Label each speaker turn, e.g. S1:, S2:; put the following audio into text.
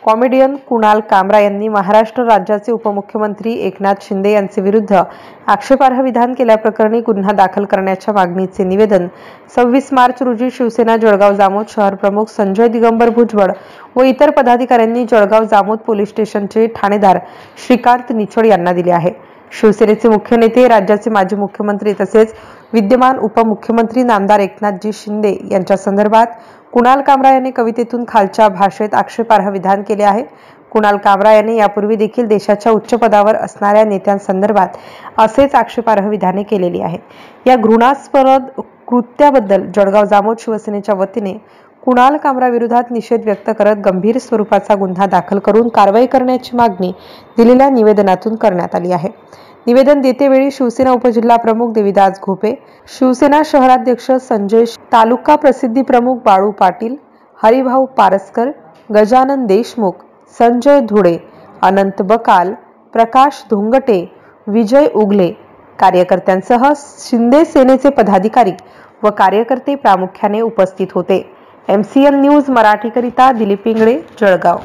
S1: Comedian Kunal कामरा यांनी महाराष्ट्र राज्याचे उपमुख्यमंत्री एकनाथ शिंदे यांचे विरुद्ध आक्षेपार्ह विधान केल्याप्रकरणी गुन्हा दाखल करण्याच्या मागणीचे निवेदन 26 मार्च रोजी शिवसेना जळगाव जामोद शहर प्रमुख संजय दिगंबर भुजबळ व इतर पदाधिकाऱ्यांनी जळगाव जामोद पोलीस स्टेशनचे ठाणेदार श्रीकांत निचोड यांना दिले आहे। शिवसेनेचे मुख्य नेते, राज्याचे माजी मुख्यमंत्री तसेच विद्यमान उपमुख्यमंत्री नामदार एकनाथजी शिंदे यांच्या संदर्भात कुणाल कामरा यांनी कवितेतून खालच्या भाषेत आक्षेपार्ह विधान केले आहे। कुणाल कामरा यांनी यापूर्वी देखील देशाच्या उच्च पदावर असणाऱ्या नेत्यांसंदर्भात असेच आक्षेपार्ह विधाने केलेली आहेत। या घृणास्पद कृत्याबद्दल जळगाव जामोद शिवसेनेच्या वतीने कुणाल कामरा विरोधात निषेध व्यक्त करत गंभीर स्वरूपाचा गुन्हा दाखल करून कारवाई करण्याची मागणी दिलेल्या निवेदनातून करण्यात आली आहे। निवेदन देतेवेळी शिवसेना उपजिल्हा प्रमुख देविदास घोपे, शिवसेना शहराध्यक्ष संजय, तालुका प्रसिद्धी प्रमुख बाळू पाटील, हरिभाऊ पारसकर, गजानन देशमुख, संजय धुळे, अनंत बकाल, प्रकाश धोंगटे, विजय उगले कार्यकर्त्यांसह शिंदे सेनेचे पदाधिकारी व कार्यकर्ते प्रामुख्याने उपस्थित होते। MCN न्यूज मराठीकरिता दिलीप इंगळे, जळगाव।